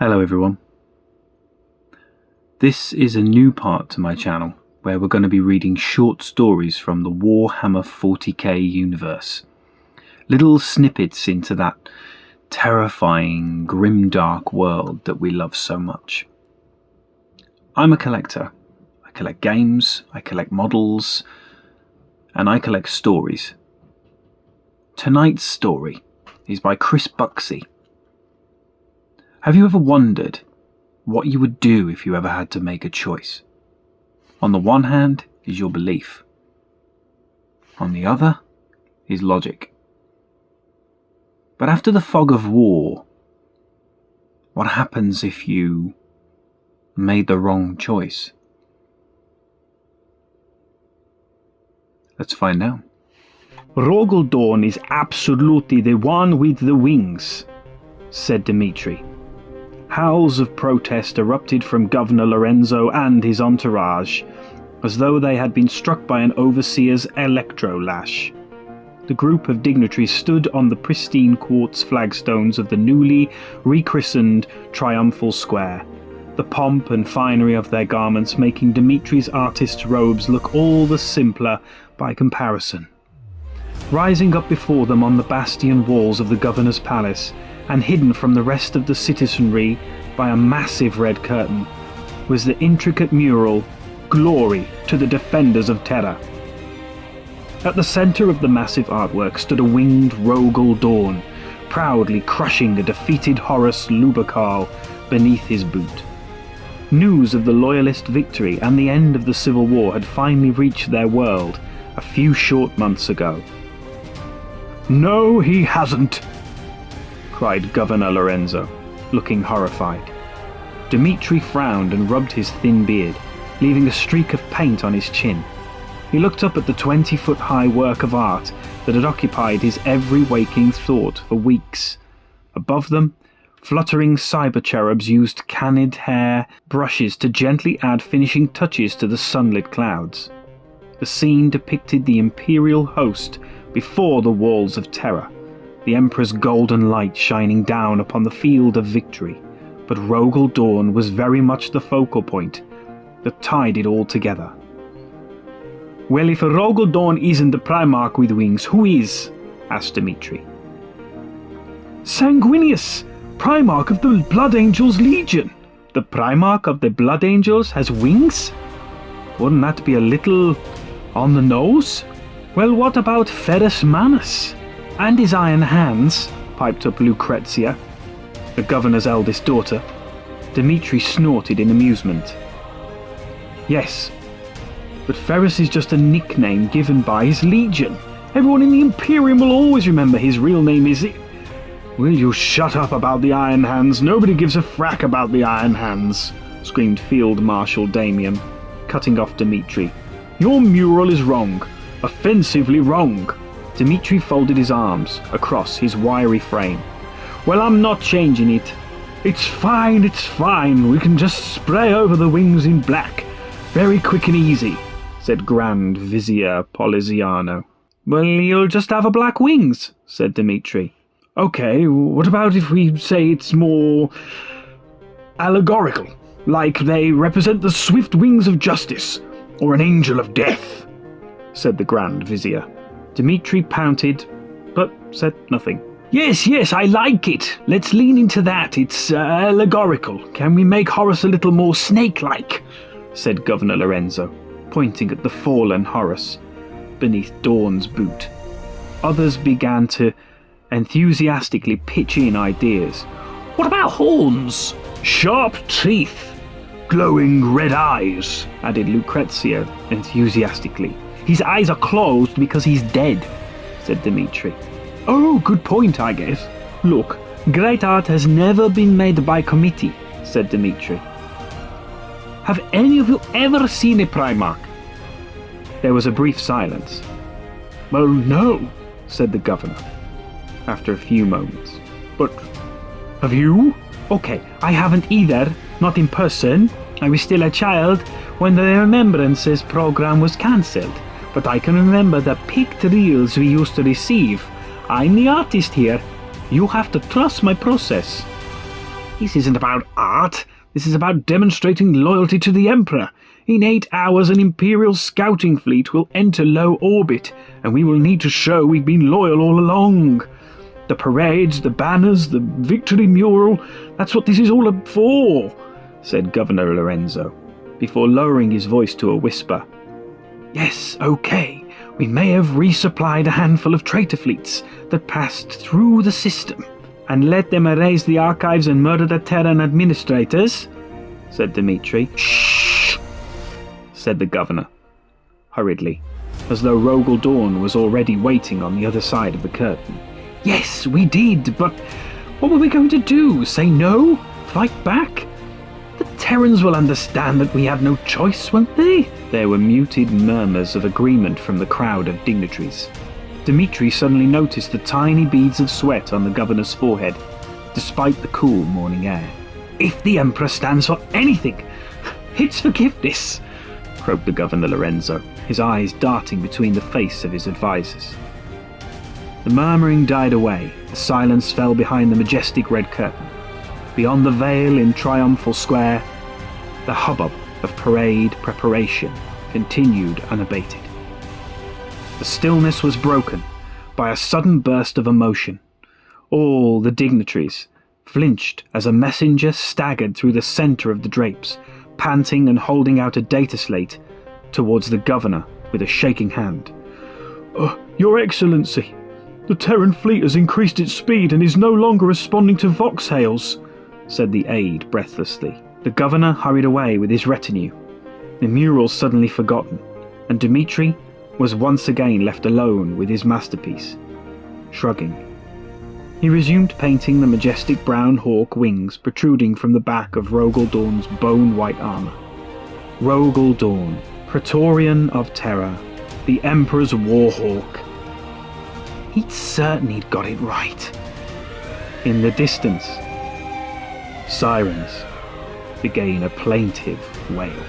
Hello everyone. This is a new part to my channel where we're going to be reading short stories from the Warhammer 40k universe. Little snippets into that terrifying, grimdark world that we love so much. I'm a collector. I collect games, I collect models, and I collect stories. Tonight's story is by Chris Buxey. Have you ever wondered what you would do if you ever had to make a choice? On the one hand is your belief. On the other is logic. But after the fog of war, what happens if you made the wrong choice? Let's find out. Rogaldorn is absolutely the one with the wings, said Dimitri. Howls of protest erupted from Governor Lorenzo and his entourage, as though they had been struck by an overseer's electro-lash. The group of dignitaries stood on the pristine quartz flagstones of the newly rechristened Triumphal Square, the pomp and finery of their garments making Dimitri's artist's robes look all the simpler by comparison. Rising up before them on the bastion walls of the governor's palace, and hidden from the rest of the citizenry by a massive red curtain, was the intricate mural, "Glory to the Defenders of Terra." At the centre of the massive artwork stood a winged Rogaldorn, proudly crushing a defeated Horus Lupercal beneath his boot. News of the Loyalist victory and the end of the Civil War had finally reached their world a few short months ago. "No, he hasn't," cried Governor Lorenzo, looking horrified. Dimitri frowned and rubbed his thin beard, leaving a streak of paint on his chin. He looked up at the 20-foot-high work of art that had occupied his every waking thought for weeks. Above them, fluttering cyber cherubs used canid hair brushes to gently add finishing touches to the sunlit clouds. The scene depicted the Imperial host before the walls of Terra, the Emperor's golden light shining down upon the field of victory, but Rogaldorn was very much the focal point that tied it all together. "Well, if Rogaldorn isn't the Primarch with wings, who is?" asked Dimitri. "Sanguinius, Primarch of the Blood Angels Legion." "The Primarch of the Blood Angels has wings? Wouldn't that be a little on the nose?" "Well, what about Ferrus Manus? And his iron hands," piped up Lucrezia, the governor's eldest daughter. Dimitri snorted in amusement. "Yes, but Ferrus is just a nickname given by his legion. Everyone in the Imperium will always remember his real name is..." "Will you shut up about the Iron Hands? Nobody gives a frack about the Iron Hands," screamed Field Marshal Damien, cutting off Dimitri. "Your mural is wrong. Offensively wrong." Dimitri folded his arms across his wiry frame. "Well, I'm not changing it." It's fine. We can just spray over the wings in black. Very quick and easy," said Grand Vizier Poliziano. "Well, you'll just have a black wings," said Dimitri. "Okay, what about if we say it's more allegorical, like they represent the swift wings of justice, or an angel of death," said the Grand Vizier. Dimitri pouted, but said nothing. Yes, I like it. Let's lean into that. It's allegorical. Can we make Horus a little more snake-like?" said Governor Lorenzo, pointing at the fallen Horus beneath Dawn's boot. Others began to enthusiastically pitch in ideas. "What about horns? Sharp teeth, glowing red eyes," added Lucrezia enthusiastically. "His eyes are closed because he's dead," said Dimitri. "Oh, good point, I guess. Look, great art has never been made by committee," said Dimitri. "Have any of you ever seen a Primarch?" There was a brief silence. "Well, no," said the governor, after a few moments. "But have you?" "Okay, I haven't either, not in person. I was still a child when the Remembrances program was cancelled, but I can remember the picked reels we used to receive. I'm the artist here. You have to trust my process." This isn't about art. This is about demonstrating loyalty to the Emperor. In 8 hours, an Imperial scouting fleet will enter low orbit, and we will need to show we've been loyal all along. The parades, the banners, the victory mural, that's what this is all for, said Governor Lorenzo, before lowering his voice to a whisper. Yes, okay, we may have resupplied a handful of traitor fleets that passed through the system, and let them erase the archives and murder the Terran administrators, said Dmitri. Shh, said the governor, hurriedly, as though Rogel Dawn was already waiting on the other side of the curtain. Yes, we did, but what were we going to do? Say no? Fight back? The Terrans will understand that we had no choice, won't they? There were muted murmurs of agreement from the crowd of dignitaries. Dmitri suddenly noticed the tiny beads of sweat on the governor's forehead, despite the cool morning air. If the Emperor stands for anything, it's forgiveness, croaked the Governor Lorenzo, his eyes darting between the face of his advisors. The murmuring died away. The silence fell behind the majestic red curtain. Beyond the veil in Triumphal Square, the hubbub of parade preparation continued unabated. The stillness was broken by a sudden burst of emotion. All the dignitaries flinched as a messenger staggered through the center of the drapes, panting and holding out a data slate towards the governor with a shaking hand. Your Excellency, the Terran fleet has increased its speed and is no longer responding to Vox hails, said the aide breathlessly. The governor hurried away with his retinue, the mural suddenly forgotten, and Dmitri was once again left alone with his masterpiece. Shrugging, he resumed painting the majestic brown hawk wings protruding from the back of Rogel Dawn's bone-white armor. Rogel Dawn, Praetorian of Terror, the Emperor's warhawk. He'd certainly got it right. In the distance, sirens began a plaintive wail.